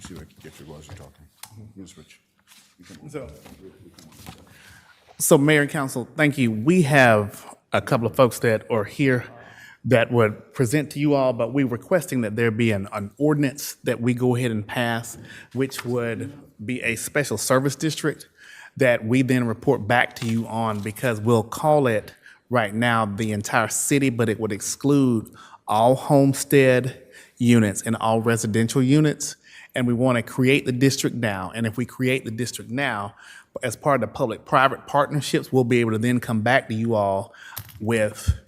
see if I can get you while you're talking. You can switch. You come on. So, Mayor and Council, thank you. We have a couple of folks that are here that would present to you all, but we're requesting that there be an ordinance that we go ahead and pass, which would be a special service district that we then report back to you on, because we'll call it right now the entire city, but it would exclude all homestead units and all residential units. And we want to create the district now. And if we create the district now, as part of the public-private partnerships, we'll be able to then come back to you all with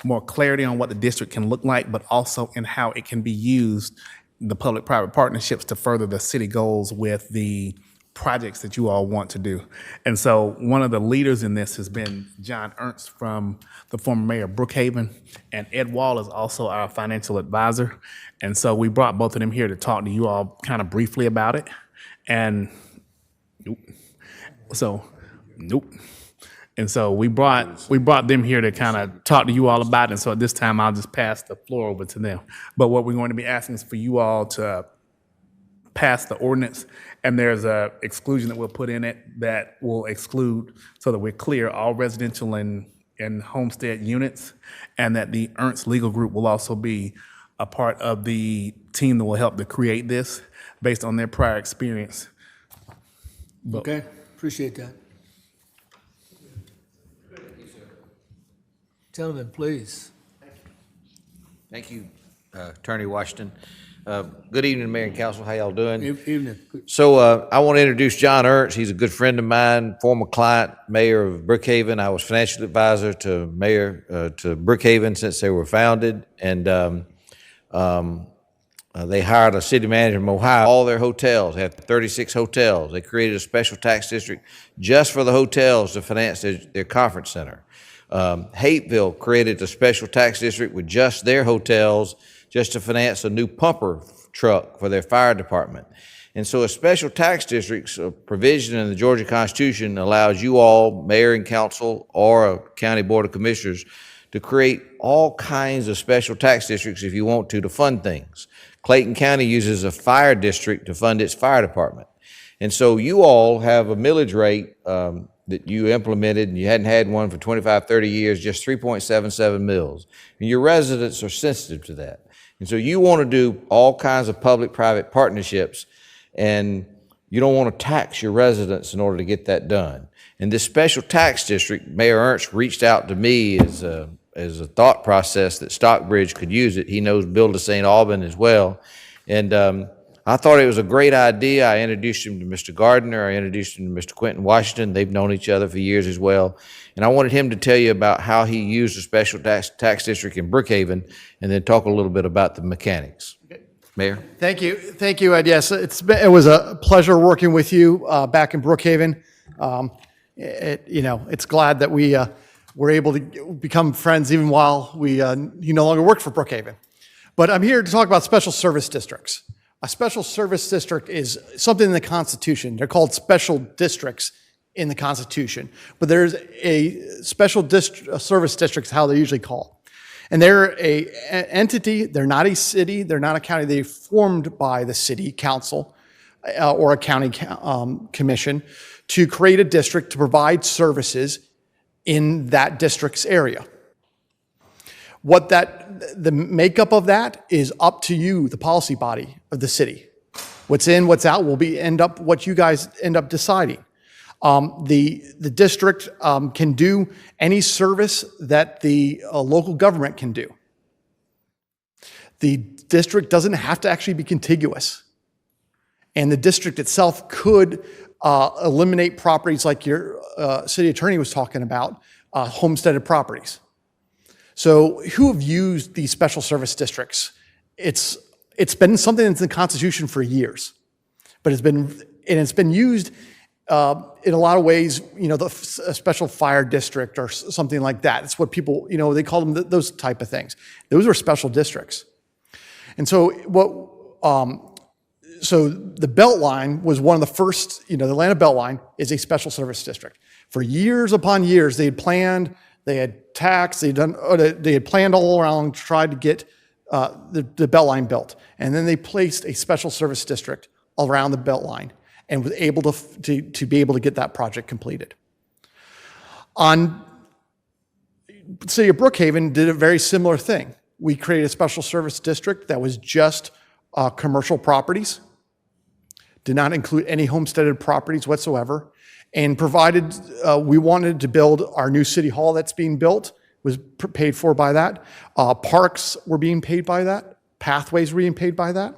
more clarity on what the district can look like, but also in how it can be used, the public-private partnerships, to further the city goals with the projects that you all want to do. And so one of the leaders in this has been John Ernst from the former mayor of Brookhaven, and Ed Wall is also our financial advisor. And so we brought both of them here to talk to you all kind of briefly about it. And nope. And so we brought them here to kind of talk to you all about it. And so at this time, I'll just pass the floor over to them. But what we're going to be asking is for you all to pass the ordinance, and there's a exclusion that we'll put in it that will exclude, so that we're clear, all residential and homestead units, and that the Ernst Legal Group will also be a part of the team that will help to create this based on their prior experience. Okay, appreciate that. Gentlemen, please. Thank you, Attorney Washington. Good evening, Mayor and Council. How y'all doing? Evening. So I want to introduce John Ernst. He's a good friend of mine, former client, mayor of Brookhaven. I was financial advisor to to Brookhaven since they were founded, and they hired a city manager from Ohio. All their hotels, they had 36 hotels. They created a special tax district just for the hotels to finance their conference center. Hateville created a special tax district with just their hotels, just to finance a new pumper truck for their fire department. And so a special tax district's provision in the Georgia Constitution allows you all, mayor and council, or a county board of commissioners, to create all kinds of special tax districts if you want to fund things. Clayton County uses a fire district to fund its fire department. And so you all have a millage rate that you implemented, and you hadn't had one for 25, 30 years, just 3.77 mills. And your residents are sensitive to that. And so you want to do all kinds of public-private partnerships, and you don't want to tax your residents in order to get that done. And this special tax district, Mayor Ernst reached out to me as a thought process that Stockbridge could use it. He knows Bill to St. Alban as well. And I thought it was a great idea. I introduced him to Mr. Gardner. I introduced him to Mr. Quentin Washington. They've known each other for years as well. And I wanted him to tell you about how he used the special tax district in Brookhaven, and then talk a little bit about the mechanics. Okay. Mayor? Thank you, Ed. Yes, it was a pleasure working with you back in Brookhaven. It's glad that we were able to become friends even while you no longer work for Brookhaven. But I'm here to talk about special service districts. A special service district is something in the Constitution. They're called special districts in the Constitution. But there's a special service district, how they're usually called. And they're an entity. They're not a city. They're not a county. They're formed by the city council or a county commission to create a district to provide services in that district's area. The makeup of that is up to you, the policy body of the city. What's in, what's out will what you guys end up deciding. The district can do any service that the local government can do. The district doesn't have to actually be contiguous. And the district itself could eliminate properties like your city attorney was talking about, homesteaded properties. So who have used these special service districts? It's been something that's in the Constitution for years, but it's been used in a lot of ways. A special fire district or something like that. It's what people, they call them those type of things. Those are special districts. And so so the Beltline was one of the first. The Atlanta Beltline is a special service district. For years upon years, they had planned. They had taxed, they had planned all around, tried to get the Beltline built. And then they placed a special service district around the Beltline and was able to be able to get that project completed. On the City of Brookhaven did a very similar thing. We created a special service district that was just commercial properties, did not include any homesteaded properties whatsoever, and provided, we wanted to build our new city hall that's being built, was paid for by that. Parks were being paid by that. Pathways were being paid by that.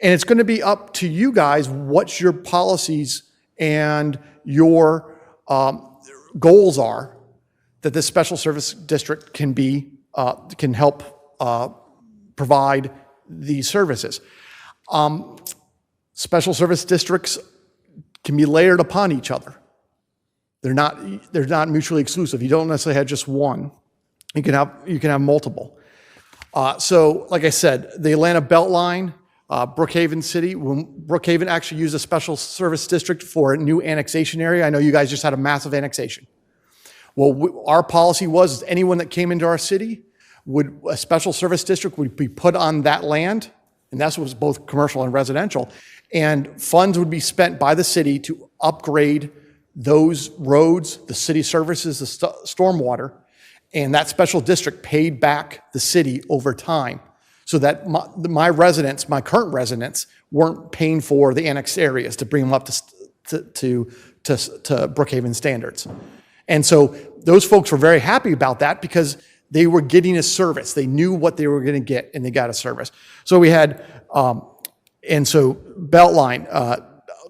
And it's going to be up to you guys what your policies and your goals are that this special service district can help provide these services. Special service districts can be layered upon each other. They're not mutually exclusive. You don't necessarily have just one. You can have multiple. So, like I said, the Atlanta Beltline, Brookhaven City, when Brookhaven actually used a special service district for a new annexation area. I know you guys just had a massive annexation. Well, our policy was anyone that came into our city a special service district would be put on that land, and that was both commercial and residential, and funds would be spent by the city to upgrade those roads, the city services, the stormwater, and that special district paid back the city over time so that my residents, my current residents, weren't paying for the annexed areas to bring them up to Brookhaven standards. And so those folks were very happy about that because they were getting a service. They knew what they were going to get, and they got a service. So we had, and so Beltline,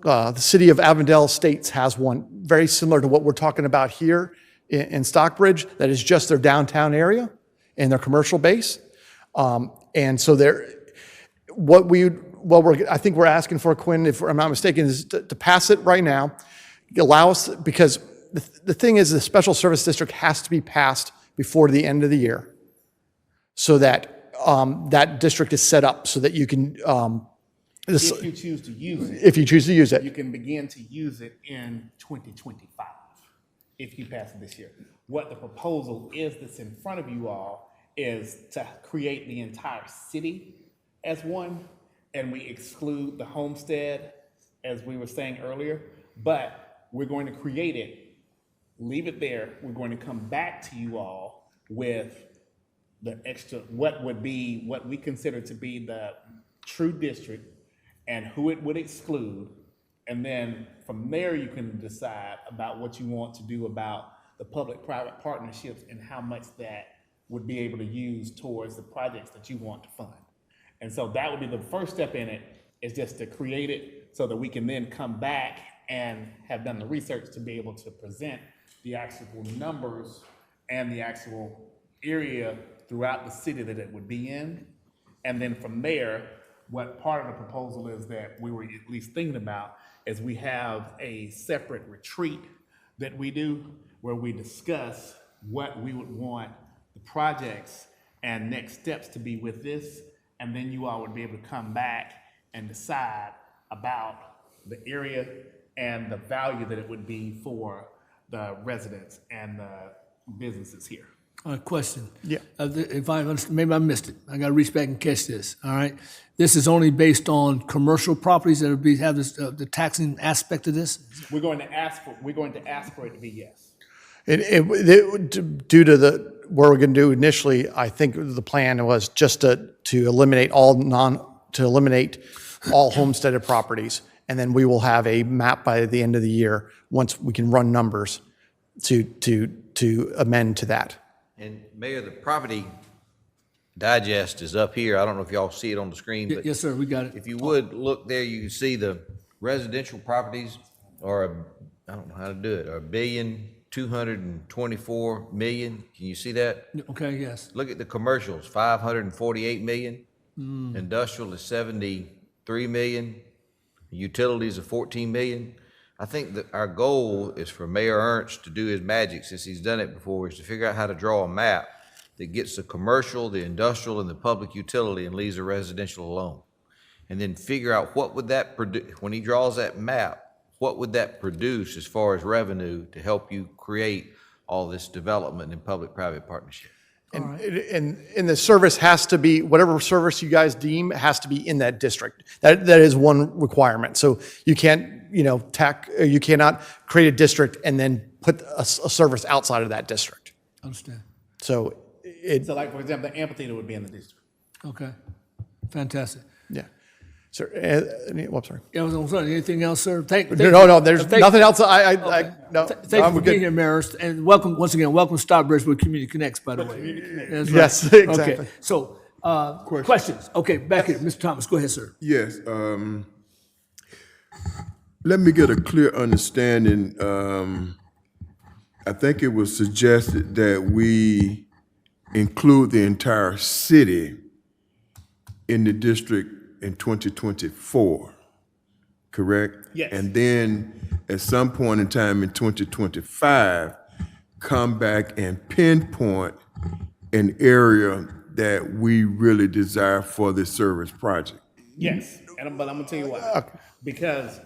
the city of Avondale Estates has one very similar to what we're talking about here in Stockbridge. That is just their downtown area and their commercial base. And so I think we're asking for, Quinn, if I'm not mistaken, is to pass it right now. Allow us, because the thing is, the special service district has to be passed before the end of the year, so that that district is set up so that you can. If you choose to use it. If you choose to use it. You can begin to use it in 2025 if you pass it this year. What the proposal is that's in front of you all is to create the entire city as one, and we exclude the homestead, as we were saying earlier, but we're going to create it, leave it there. We're going to come back to you all with the extra, what we consider to be the true district and who it would exclude. And then from there, you can decide about what you want to do about the public-private partnerships and how much that would be able to use towards the projects that you want to fund. And so that would be the first step in it, is just to create it so that we can then come back and have done the research to be able to present the actual numbers and the actual area throughout the city that it would be in. And then from there, what part of the proposal is that we were at least thinking about is we have a separate retreat that we do where we discuss what we would want the projects and next steps to be with this. And then you all would be able to come back and decide about the area and the value that it would be for the residents and the businesses here. Question. Yeah. If I understand, maybe I missed it. I got to reach back and catch this. All right. This is only based on commercial properties that have this, the taxing aspect of this. We're going to ask for it to be yes. Due to what we're going to do initially, I think the plan was just to eliminate all homesteaded properties, and then we will have a map by the end of the year once we can run numbers to amend to that. And Mayor, the property digest is up here. I don't know if y'all see it on the screen, but Yes, sir. We got it. if you would look there, you can see the residential properties are, I don't know how to do it, are $1,224,000,000. Can you see that? Okay. Yes. Look at the commercials, 548 million. Industrial is 73 million. Utilities are 14 million. I think that our goal is for Mayor Ernst to do his magic, since he's done it before, is to figure out how to draw a map that gets the commercial, the industrial, and the public utility and leaves the residential alone. And then figure out what would that produce, when he draws that map, what would that produce as far as revenue to help you create all this development in public-private partnership? And the service has to be, whatever service you guys deem has to be in that district. That is one requirement. So you can't, you cannot create a district and then put a service outside of that district. Understand. So So like, for example, the amphitheater would be in the district. Okay. Fantastic. yeah. So, whoops, sorry. Yeah, I'm sorry. Anything else, sir? No, there's nothing else. No, Thank you for being here, Maris, and welcome once again. Welcome Stockbridge with Community Connects, by the way. That's right. Yes, exactly. Okay. So, questions? Okay, back here, Mr. Thomas. Go ahead, sir. Yes. Let me get a clear understanding. I think it was suggested that we include the entire city in the district in 2024, correct? Yes. And then at some point in time in 2025, come back and pinpoint an area that we really desire for this service project. Yes, but I'm gonna tell you why. Because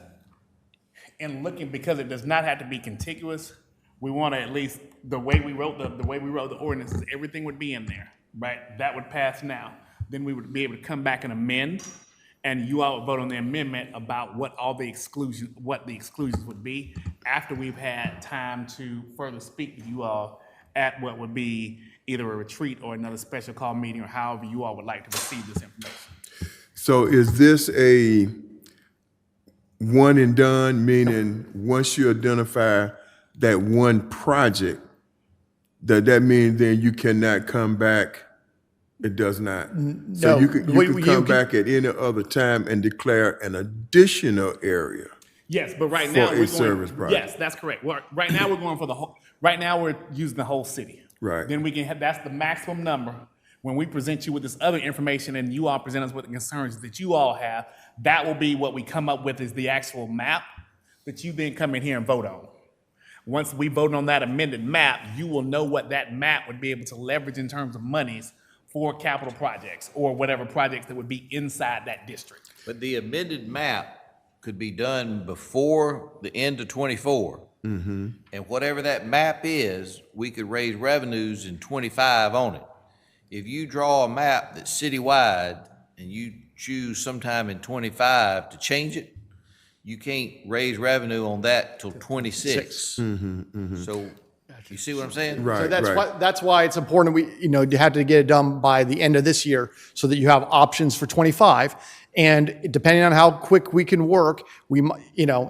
because it does not have to be contiguous, we want to at least, the way we wrote the ordinances, everything would be in there, right? That would pass now. Then we would be able to come back and amend, and you all would vote on the amendment about what the exclusions would be after we've had time to further speak with you all at what would be either a retreat or another special call meeting, or however you all would like to receive this information. So is this a one and done, meaning once you identify that one project, does that mean then you cannot come back? It does not. So No. you could You come can- back at any other time and declare an additional area. Yes, but right For now a we're going. service project. Yes, that's correct. Right now we're going for the whole. Right now we're using the whole city. Right. Then we can have, that's the maximum number. When we present you with this other information and you all present us with the concerns that you all have, that will be what we come up with is the actual map that you then come in here and vote on. Once we vote on that amended map, you will know what that map would be able to leverage in terms of monies for capital projects or whatever projects that would be inside that district. But the amended map could be done before the end of '24. Mm-hmm. And whatever that map is, we could raise revenues in '25 on it. If you draw a map that's citywide and you choose sometime in '25 to change it, you can't raise revenue on that till '26. So you see what I'm saying? Right, So right. that's why it's important you have to get it done by the end of this year so that you have options for 25. And depending on how quick we can work, we might,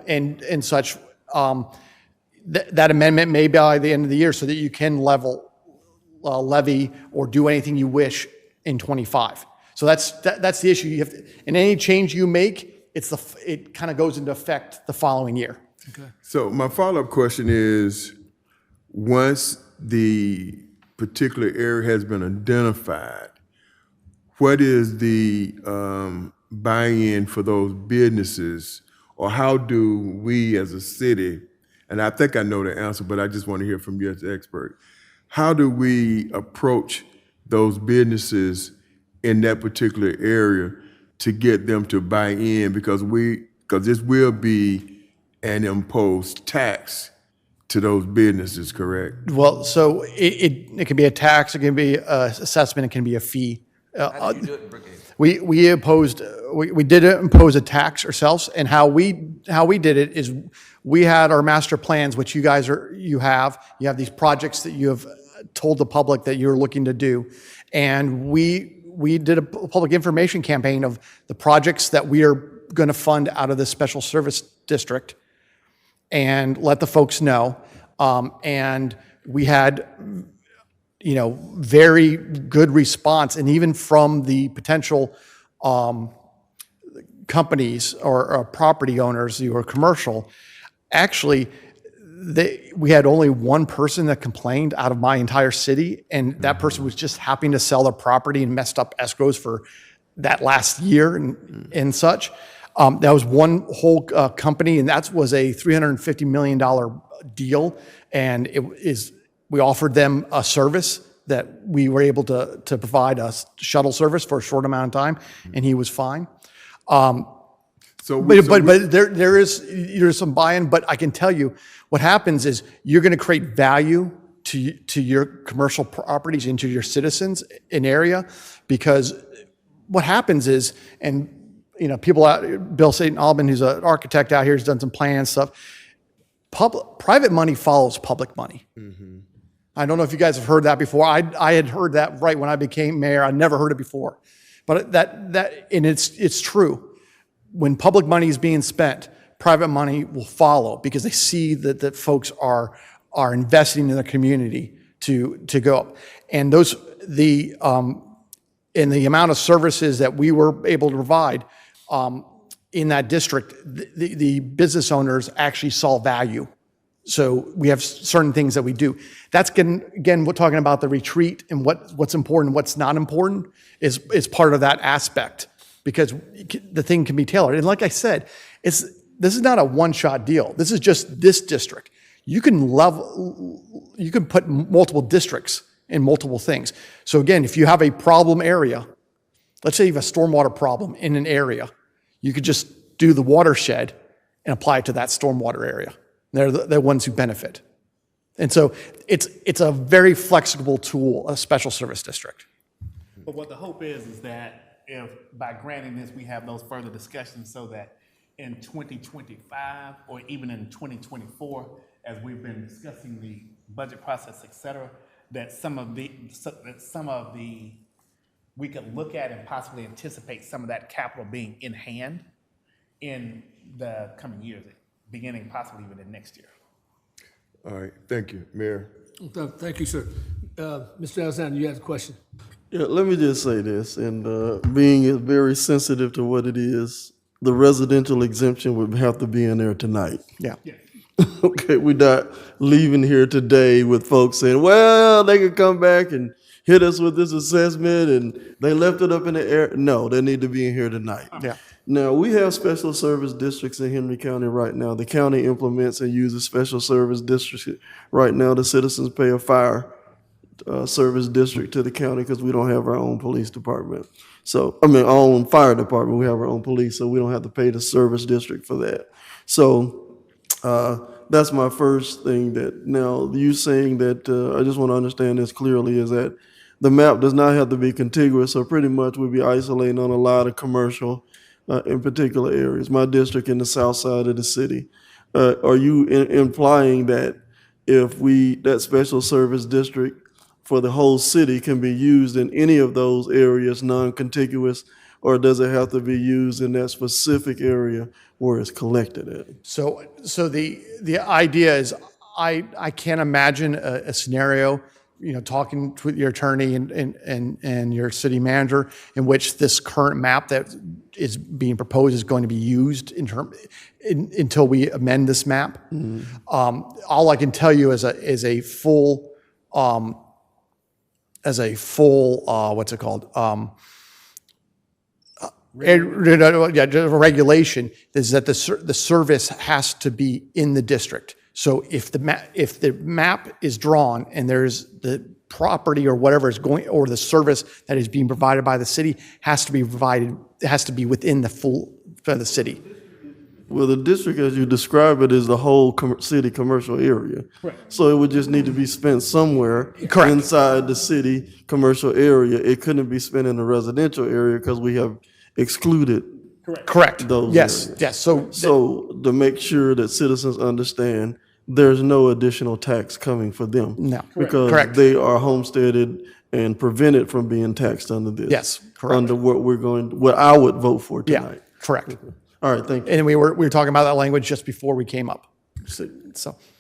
and such, that amendment may be by the end of the year so that you can levy or do anything you wish in 25. So that's the issue. You have to, and any change you make, it kind of goes into effect the following year. So my follow-up question is, once the particular area has been identified, what is the buy-in for those businesses, or how do we as a city, and I think I know the answer, but I just want to hear from you as the expert, how do we approach those businesses in that particular area to get them to buy in? Because this will be an imposed tax to those businesses, correct? Well, so it can be a tax, it can be an assessment, it can be a fee. How did you do it in Brookhaven? We did impose a tax ourselves, and how we did it is we had our master plans, which you have these projects that you have told the public that you're looking to do, and we did a public information campaign of the projects that we are going to fund out of this special service district, and let the folks know. And we had, very good response, and even from the potential companies or property owners who are commercial. Actually, we had only one person that complained out of my entire city, and that person was just happening to sell their property and messed up escrows for that last year and such. That was one whole company, and that was a $350 million deal. And we offered them a service that we were able to provide a shuttle service for a short amount of time, and he was fine. But there's some buy-in. But I can tell you, what happens is you're going to create value to your commercial properties and to your citizens in area, because what happens is, and people out, Bill St. Alban, who's an architect out here, has done some planning and stuff. Private money follows public money. I don't know if you guys have heard that before. I had heard that right when I became mayor. I never heard it before, but and it's true. When public money is being spent, private money will follow because they see that folks are investing in the community to go up, and the amount of services that we were able to provide in that district, the business owners actually saw value. So we have certain things that we do. That's again, we're talking about the retreat and what's important, what's not important is part of that aspect, because the thing can be tailored. And like I said, this is not a one-shot deal. This is just this district. You can put multiple districts in multiple things. So again, if you have a problem area, let's say you have a stormwater problem in an area, you could just do the watershed and apply it to that stormwater area. They're the ones who benefit. And so it's a very flexible tool, a special service district. But what the hope is that if by granting this, we have those further discussions so that in 2025 or even in 2024, as we've been discussing the budget process, et cetera, that some of the we could look at and possibly anticipate some of that capital being in hand in the coming years, beginning possibly even in next year. All right, thank you, Mayor. Thank you, sir. Mr. Alexander, you had a question? Yeah, let me just say this, and being very sensitive to what it is, the residential exemption would have to be in there tonight. Yeah. Okay, we're not leaving here today with folks saying, well, they could come back and hit us with this assessment and they left it up in the air. No, they need to be in here tonight. Yeah. Now, we have special service districts in Henry County right now. The county implements and uses special service districts. Right now, the citizens pay a fire service district to the county because we don't have our own police department. So, our own fire department, we have our own police, so we don't have to pay the service district for that. So, that's my first thing. That now you saying that I just want to understand this clearly is that the map does not have to be contiguous, so pretty much we'll be isolating on a lot of commercial in particular areas. My district in the south side of the city. Are you implying that if that special service district for the whole city can be used in any of those areas non-contiguous, or does it have to be used in that specific area where it's collected at? So the idea is, I can't imagine a scenario, talking with your attorney and your city manager, in which this current map that is being proposed is going to be used until we amend this map. Mm-hmm. All I can tell you is a full what's it called? Regulation is that the service has to be in the district. So if the map is drawn and there's the property or whatever is going, or the service that is being provided by the city has to be provided, it has to be within the city. Well, the district, as you describe it, is the whole city commercial area. Correct. So it would just need to be spent somewhere. Correct. Inside the city commercial area. It couldn't be spent in the residential area because we have excluded. Correct. Those yes. areas. Yes. So to make sure that citizens understand, there's no additional tax coming for them. No. Because they are homesteaded and prevented from being taxed under this. Yes. Correct. Under what I would vote for tonight. Yeah. Correct. Okay. All right. Thank you. And we were talking about that language just before we came up. So.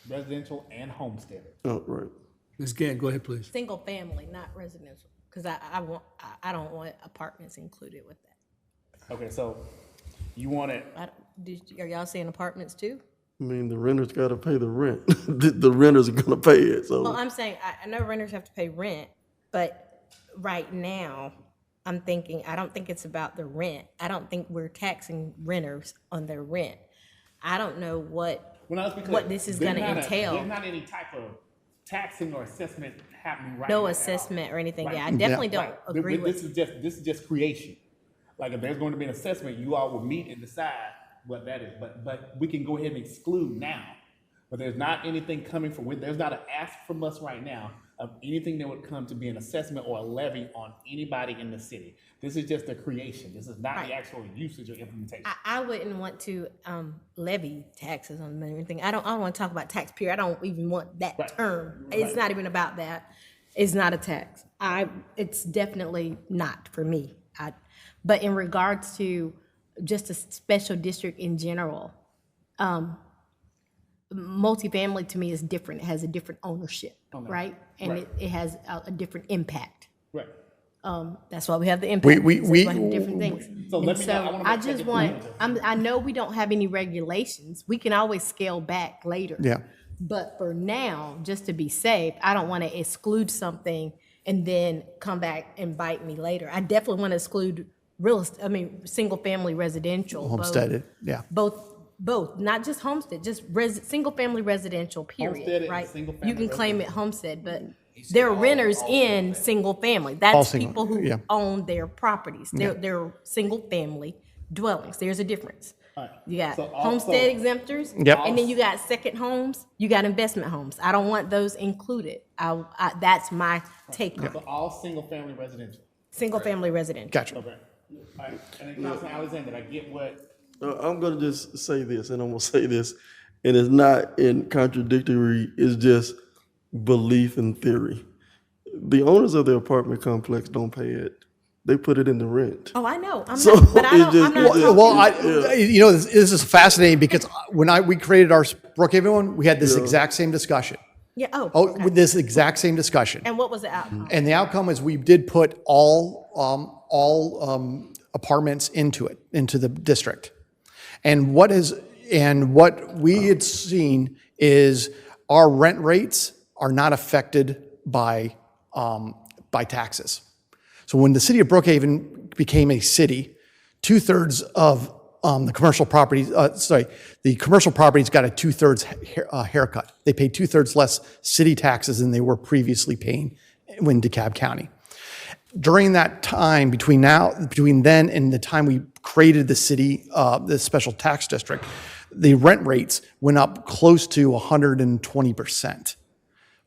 Residential and homestead. Oh, right. Ms. Gann, go ahead, please. Single family, not residential, because I don't want apartments included with that. Okay, so you want it. Are y'all saying apartments too? I mean, the renters got to pay the rent. The renters are going to pay it. So. Well, I'm saying, I know renters have to pay rent, but right now, I'm thinking, I don't think it's about the rent. I don't think we're taxing renters on their rent. I don't know what this is going to entail. There's not any type of taxing or assessment happening right now. No assessment or anything. Yeah, I definitely don't agree with. This is just creation. Like if there's going to be an assessment, you all will meet and decide what that is. But we can go ahead and exclude now But there's not anything coming there's not an ask from us right now of anything that would come to be an assessment or a levy on anybody in the city. This is just a creation. This is not the actual usage or implementation. I wouldn't want to levy taxes on anything. I don't want to talk about tax period. I don't even want that term. It's not even about that. It's not a tax. It's definitely not for me. But in regards to just a special district in general, multifamily to me is different. It has a different ownership, right? And it has a different impact. Right. That's why we have the impact. We different things. So let me know. I just want. I know we don't have any regulations. We can always scale back later. Yeah. But for now, just to be safe, I don't want to exclude something and then come back and bite me later. I definitely want to exclude single family residential. Homesteaded, yeah. Both, not just homestead, just single family residential, period, Homesteaded, right? single-family You can claim it homestead, but there are renters in single family. All That's single, people who yeah. own their properties. They're single family dwellings. There's a difference. You got So homestead exemptors, Yep. and then you got second homes, you got investment homes. I don't want those included. That's my take on So it. all single-family residential. Single family residential. Gotcha. Okay. All right. And then Councilman Alexander, I get what. I'm gonna just say this, and I'm gonna say this, and it's not in contradictory, it's just belief and theory. The owners of the apartment complex don't pay it. They put it in the rent. Oh, I know. I'm So not, but it just- I'm not talking. Well, this is fascinating because when we created our Brookhaven one, we had this exact same discussion. Yeah, With okay. this exact same discussion. And what was the outcome? And the outcome is we did put all apartments into the district. And what we had seen is our rent rates are not affected by taxes. So when the city of Brookhaven became a city, 2/3 of the commercial properties, the commercial properties got a 2/3 haircut. They paid 2/3 less city taxes than they were previously paying in DeKalb County. During that time, between then and the time we created the city, the special tax district, the rent rates went up close to 120%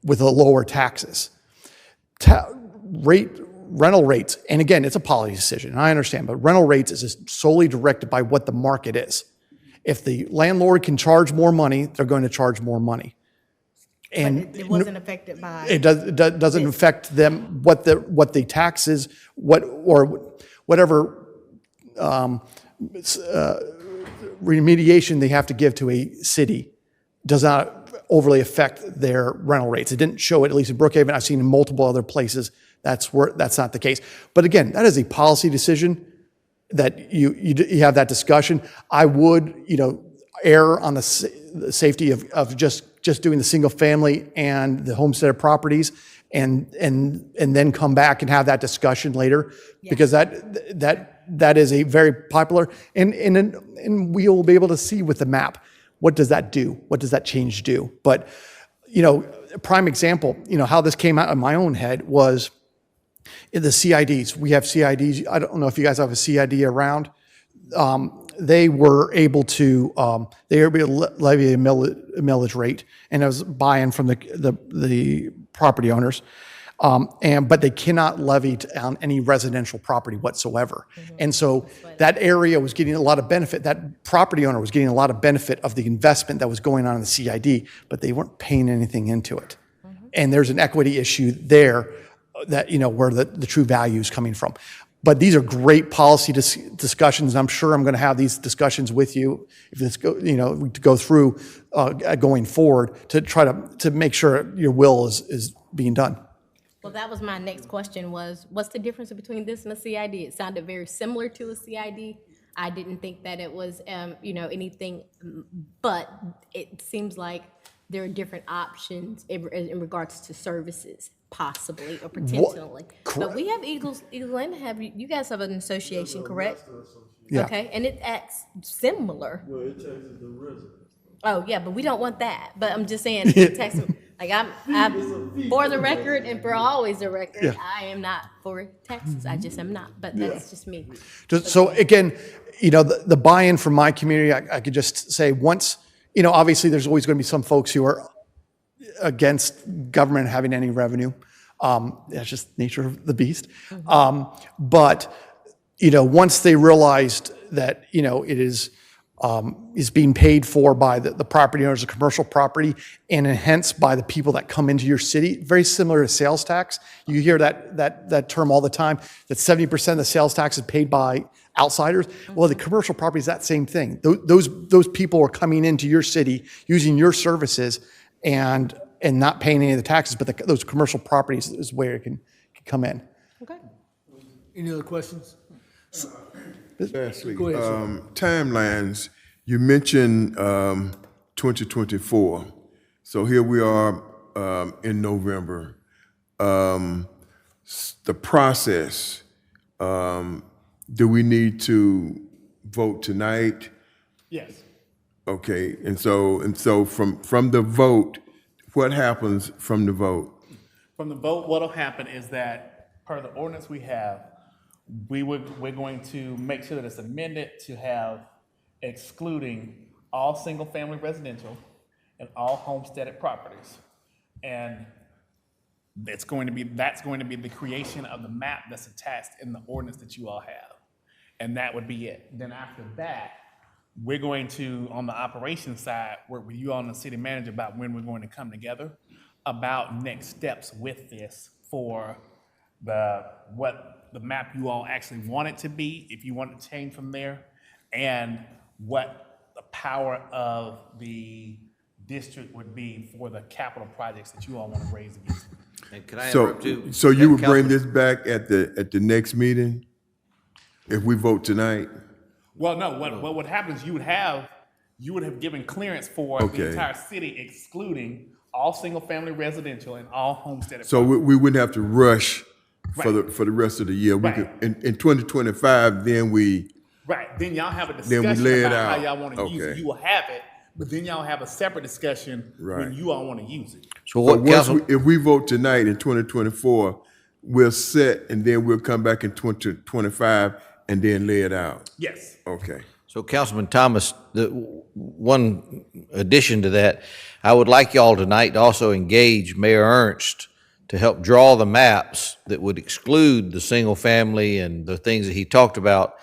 with the lower taxes. Rental rates, and again, it's a policy decision, I understand, but rental rates is just solely directed by what the market is. If the landlord can charge more money, they're going to charge more money. And It wasn't affected by. it doesn't affect them, what the taxes, whatever remediation they have to give to a city does not overly affect their rental rates. It didn't show it, at least in Brookhaven. I've seen in multiple other places that's not the case. But again, that is a policy decision that you have that discussion. I would, err on the safety of just doing the single family and the homestead properties and then come back and have that discussion later, because that is a very popular, and we will be able to see with the map, what does that do? What does that change do? But, a prime example, how this came out in my own head was in the CIDs. We have CIDs. I don't know if you guys have a CID around. They were able to levy a millage rate, and it was buy-in from the property owners. But they cannot levy on any residential property whatsoever. And so that area was getting a lot of benefit. That property owner was getting a lot of benefit of the investment that was going on in the CID, but they weren't paying anything into it. And there's an equity issue there that, where the true value is coming from. But these are great policy discussions. I'm sure I'm going to have these discussions with you if this we go through going forward to try to make sure your will is being done. Well, that was my next question was, what's the difference between this and a CID? It sounded very similar to a CID. I didn't think that it was, anything, but it seems like there are different options in regards to services, possibly or potentially. But we have Eagle End, you guys have an association, correct? Yeah. Okay, and it acts similar. Well, it taxes the resident. Oh, yeah, but we don't want that. But I'm just saying, I'm for the record and for always the record, I am not for taxes. I just am not, but that's just me. So again, the buy-in from my community, I could just say once you know, obviously there's always going to be some folks who are against government having any revenue. That's just nature of the beast. But, you know, once they realized that, you know, it is being paid for by the property owners of commercial property and hence by the people that come into your city, very similar to sales tax. You hear that term all the time, that 70% of the sales tax is paid by outsiders. Well, the commercial property is that same thing. Those people are coming into your city using your services and not paying any of the taxes, but those commercial properties is where it can come in. Okay. Any other questions? Lastly, Go ahead, sir. timelines, you mentioned 2024. So here we are in November. The process, do we need to vote tonight? Yes. Okay, and so from the vote, what happens from the vote? From the vote, what'll happen is that per the ordinance we have, we're going to make sure that it's amended to have excluding all single-family residential and all homesteaded properties. And that's going to be the creation of the map that's attached in the ordinance that you all have. And that would be it. Then after that, we're going to, on the operations side, work with you all and the city manager about when we're going to come together about next steps with this for what the map you all actually want it to be, if you want it to change from there, and what the power of the district would be for the capital projects that you all want to raise against. And can I So, interrupt too? so you would Councilman- bring this back at the next meeting if we vote tonight? Well, no, what would happen is you would have given clearance for the Okay. entire city excluding all single-family residential and all homesteaded. So we wouldn't have to rush for Right. the rest of the year. We Right. could, in 2025, then we, Right, then y'all have a Then we discussion lay it about how out. y'all want to use it. Okay. You will have it, but then y'all have a separate discussion when Right. you all want to use it. So so what, once Council? if we vote tonight in 2024, we'll set and then we'll come back in 2025 and then lay it out. Yes. Okay. So Councilman Thomas, the one addition to that, I would like y'all tonight to also engage Mayor Ernst to help draw the maps that would exclude the single family and the things that he talked about.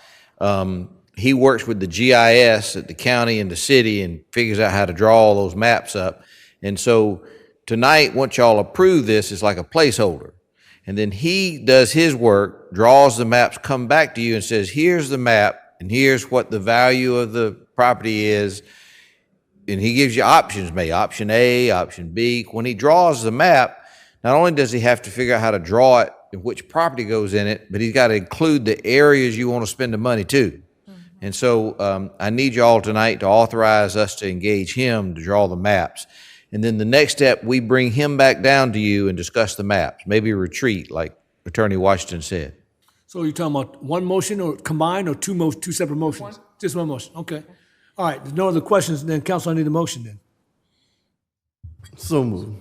He works with the GIS at the county and the city and figures out how to draw all those maps up. And so tonight, once y'all approve this, it's like a placeholder. And then he does his work, draws the maps, come back to you and says, here's the map, and here's what the value of the property is. And he gives you options, maybe option A, option B. When he draws the map, not only does he have to figure out how to draw it and which property goes in it, but he's got to include the areas you want to spend the money to. And so I need y'all tonight to authorize us to engage him to draw the maps. And then the next step, we bring him back down to you and discuss the maps, maybe a retreat, like Attorney Washington said. So you're talking about one motion or combined or two separate motions? Just one motion, okay. All right, there's no other questions, then council, I need a motion then. So moved.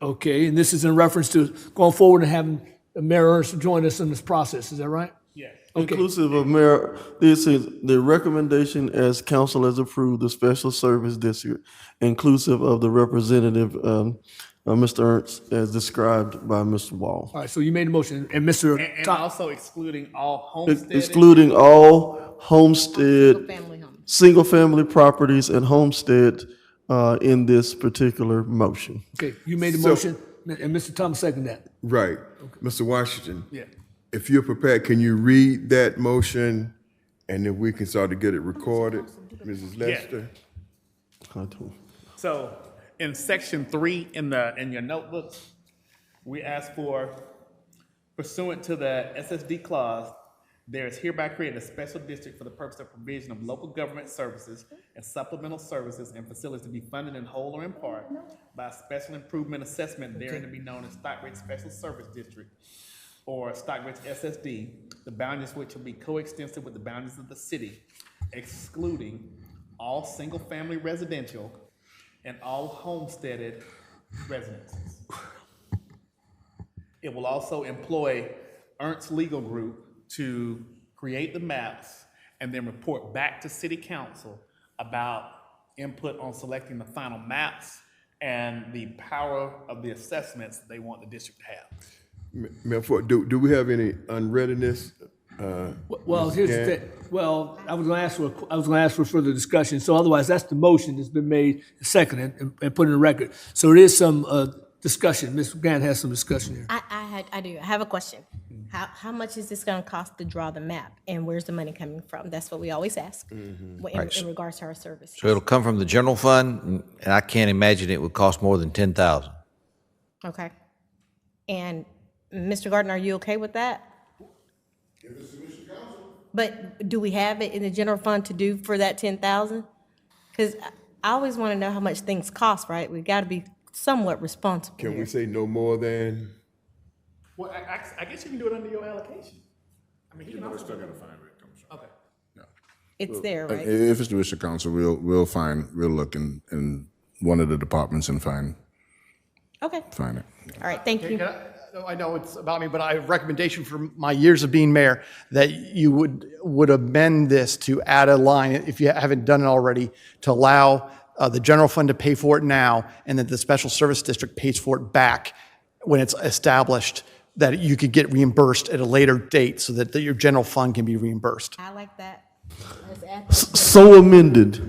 Okay, and this is in reference to going forward and having Mayor Ernst join us in this process, is that right? Yes. Okay. Inclusive of Mayor, this is the recommendation as council has approved the special service district, inclusive of the representative, Mr. Ernst, as described by Mr. Wall. All right, so you made a motion, and Mr. And Tom, also excluding all homesteaded. Excluding all homestead, Family homes. single-family properties and homestead in this particular motion. okay, you made the So- motion, and Mr. Thomas seconded that. Right. Mr. Washington, Yeah. if you're prepared, can you read that motion and then we can start to get it recorded? Mrs. Lester? I don't- So in section 3 in your notebooks, we ask for pursuant to the SSD clause, there is hereby created a special district for the purpose of provision of local government services and supplemental services and facilities to be funded in whole or in part by a special improvement assessment therein to be known as Stockbridge Special Service District or Stockbridge SSD, the boundaries which will be coextensive with the boundaries of the city, excluding all single-family residential and all homesteaded residences. It will also employ Ernst Legal Group to create the maps and then report back to city council about input on selecting the final maps and the power of the assessments they want the district to have. Madam Ford, do we have any unreadiness? Well, here's the thing. Well, I was gonna ask for further discussion. So otherwise, that's the motion that's been made, seconded, and put in the record. So there is some discussion. Ms. Grant has some discussion here. I do. I have a question. How much is this gonna cost to draw the map, and where's the money coming from? That's what we always ask in regards to our service. So it'll come from the general fund, and I can't imagine it would cost more than 10,000. Okay. And Mr. Gardner, are you okay with that? But do we have it in the general fund to do for that 10,000? Because I always want to know how much things cost, right? We got to be somewhat responsible Can here. we say no more than? Well, I guess you can do it under your allocation. I mean, he can also. Still gotta find where it comes from. Okay. It's there, right? If it's the district council, we'll look in one of the departments and find Okay. it. All right, thank you. I know it's about me, but I have a recommendation from my years of being mayor that you would amend this to add a line, if you haven't done it already, to allow the general fund to pay for it now, and that the special service district pays for it back when it's established, that you could get reimbursed at a later date so that your general fund can be reimbursed. I like that. Let's add that. So amended.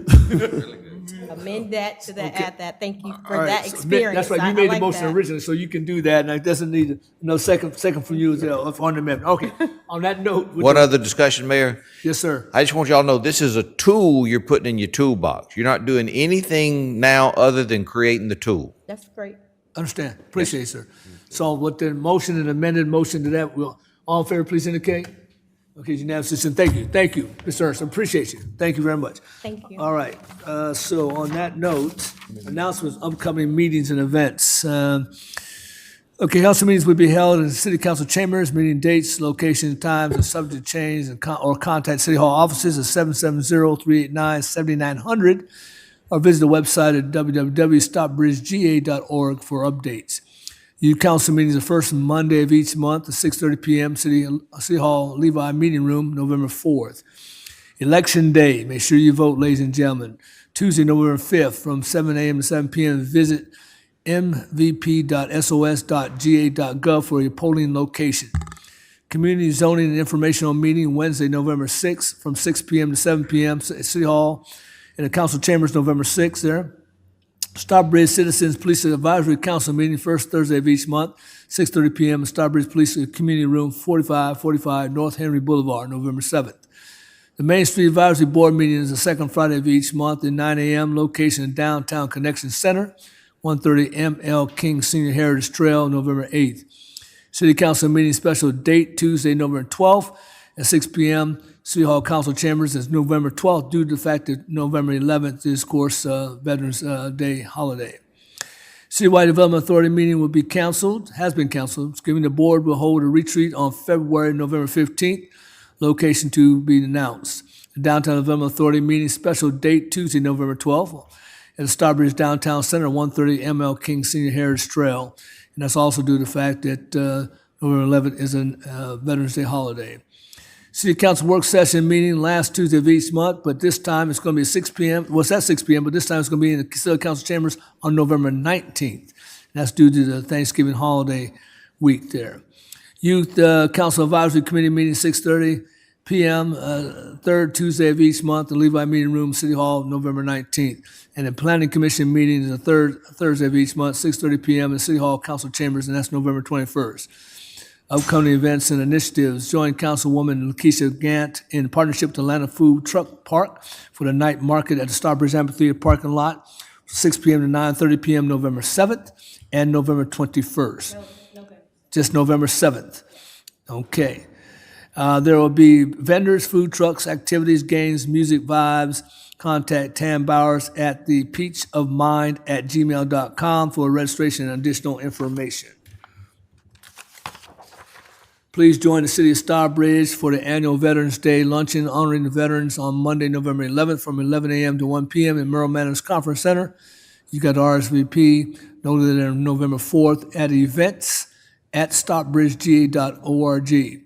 Amend that to that, add that. Thank you All for right, that so experience. That's right. I You made the like motion that. originally, so you can do that. And it doesn't need no second from you as well on the amendment. Okay. On that note, One other discussion, Mayor? yes, sir. I just want y'all to know, this is a tool you're putting in your toolbox. You're not doing anything now other than creating the tool. That's great. Understand. Appreciate it, sir. So with the motion and amended motion to that, will all in favor please indicate? Okay, unanimous. And thank you, Mr. Ernst. I appreciate you. Thank you very much. Thank you. All right. So on that note, announcements, upcoming meetings and events. Okay, council meetings will be held in the city council chambers. Meeting dates, location, times, and subject to change, or contact city hall offices at 770-389-7900, or visit the website at www.stockbridgega.org for updates. Youth council meetings are the first Monday of each month at 6:30 p.m. City Hall Levi Meeting Room, November 4th. Election Day, make sure you vote, ladies and gentlemen. Tuesday, November 5th, from 7 a.m. to 7 p.m. Visit mvp.sos.ga.gov for your polling location. Community Zoning and Informational Meeting, Wednesday, November 6th, from 6 p.m. to 7 p.m. City Hall in the council chambers, November 6th there. Stockbridge Citizens Police Advisory Council meeting, first Thursday of each month, 6:30 p.m. Stockbridge Police Community Room, 4545 North Henry Boulevard, November 7th. The Main Street Advisory Board meeting is the second Friday of each month at 9 a.m. Location in Downtown Connection Center, 130 M.L. King Senior Heritage Trail, November 8th. City Council meeting special date, Tuesday, November 12th at 6 p.m. City Hall Council Chambers is November 12th due to the fact that November 11th is, of course, Veterans Day holiday. Citywide Development Authority meeting will be canceled, has been canceled. The board will hold a retreat on November 15th, location to be announced. The Downtown Development Authority meeting special date, Tuesday, November 12th at the Stockbridge Downtown Center, 130 M.L. King Senior Heritage Trail. And that's also due to the fact that November 11th is a Veterans Day holiday. City Council work session meeting last Tuesday of each month, but this time it's going to be at 6 p.m. Well, it's at 6 p.m., but this time it's going to be in the City Council chambers on November 19th. And that's due to the Thanksgiving holiday week there. Youth Council Advisory Committee meeting, 6:30 p.m., third Tuesday of each month, the Levi Meeting Room, City Hall, November 19th. And the Planning Commission meeting is the third Thursday of each month, 6:30 p.m. in City Hall Council Chambers, and that's November 21st. Upcoming events and initiatives, join Councilwoman Lakeisha Gant in partnership with Atlanta Food Truck Park for the night market at the Stockbridge Amphitheater parking lot, 6 p.m. to 9:30 p.m. November 7th and November 21st. Just November 7th. Okay. There will be vendors, food trucks, activities, games, music, vibes. Contact Tam Bowers at the peachofmind@gmail.com for registration and additional information. Please join the City of Stockbridge for the annual Veterans Day luncheon honoring the veterans on Monday, November 11th from 11 a.m. to 1 p.m. in Merrill Manors Conference Center. You got RSVP noted on November 4th at events at stockbridgega.org.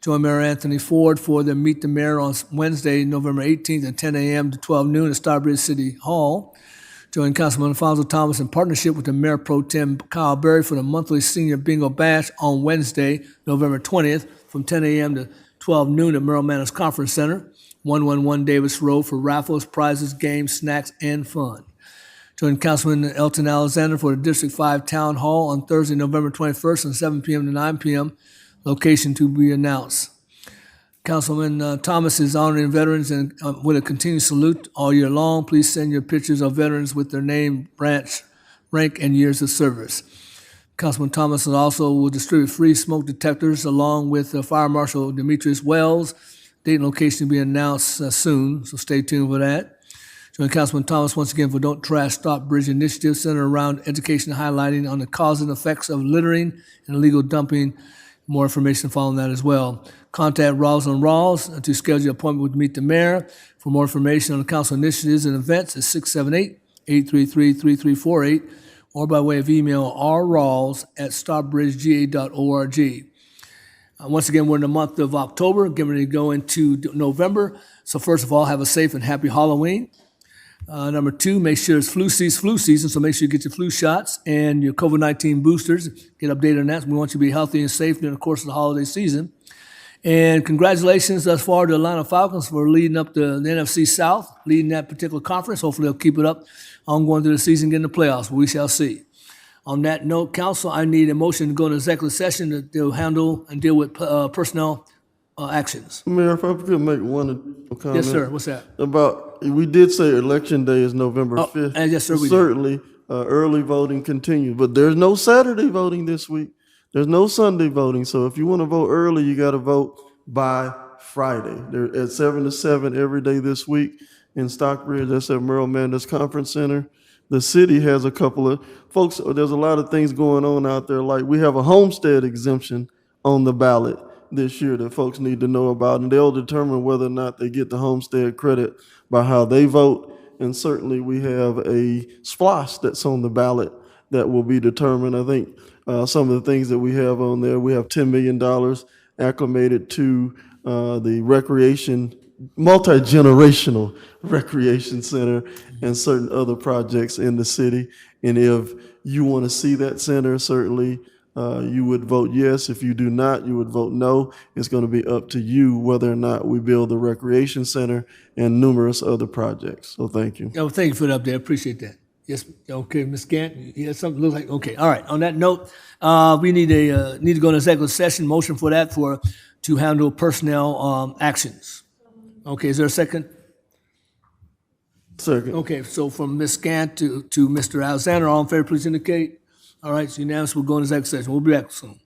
Join Mayor Anthony Ford for the Meet the Mayor on Wednesday, November 18th at 10 a.m. to 12 noon at Stockbridge City Hall. Join Councilman Alfonso Thomas in partnership with the Mayor Pro Tem Kyle Berry for the monthly Senior Bingo Bash on Wednesday, November 20th from 10 a.m. to 12 noon at Merrill Manors Conference Center, 111 Davis Road for raffles, prizes, games, snacks, and fun. Join Councilman Elton Alexander for the District 5 Town Hall on Thursday, November 21st from 7 p.m. to 9 p.m. Location to be announced. Councilman Thomas is honoring veterans and with a continued salute all year long. Please send your pictures of veterans with their name, branch, rank, and years of service. Councilman Thomas also will distribute free smoke detectors along with Fire Marshal Demetrius Wells. Date and location to be announced soon, so stay tuned for that. Join Councilman Thomas once again for Don't Trash Stockbridge initiative centered around education highlighting on the causes and effects of littering and illegal dumping. More information following that as well. Contact Rawls on Rawls to schedule an appointment with Meet the Mayor. For more information on the council initiatives and events, it's 678-833-3348 or by way of email rrawls@stockbridgega.org. Once again, we're in the month of October, getting ready to go into November. So first of all, have a safe and happy Halloween. Number two, make sure it's flu season, so make sure you get your flu shots and your COVID-19 boosters. Get updated on that. We want you to be healthy and safe during the course of the holiday season. And congratulations thus far to the Atlanta Falcons for leading up the NFC South, leading that particular conference. Hopefully they'll keep it up ongoing through the season, getting the playoffs. We shall see. On that note, council, I need a motion to go into executive session to handle and deal with personnel actions. Mayor, if I could make one additional comment. Yes, sir. What's that? We did say Election Day is November 5th. yes, sir, we did. Certainly, early voting continues, but there's no Saturday voting this week. There's no Sunday voting, so if you want to vote early, you got to vote by Friday. They're at 7 to 7 every day this week in Stockbridge. That's at Merrill Manors Conference Center. The city has a couple of folks, there's a lot of things going on out there, like we have a homestead exemption on the ballot this year that folks need to know about, and they'll determine whether or not they get the homestead credit by how they vote. And certainly we have a SPLOST that's on the ballot that will be determined. I think some of the things that we have on there, we have $10 million acclimated to the multi-generational recreation center and certain other projects in the city. And if you want to see that center, certainly you would vote yes. If you do not, you would vote no. It's going to be up to you whether or not we build the recreation center and numerous other projects. So thank you. Oh, thank you for the update. I appreciate that. Yes. Okay, Ms. Gant, you had something look like, okay. All right. On that note, we need to go into executive session. Motion for that to handle personnel actions. Okay. Is there a second? Second. Okay. So from Ms. Gant to Mr. Alexander, all in favor, please indicate. All right. So unanimous. We'll go into executive session. We'll be back soon.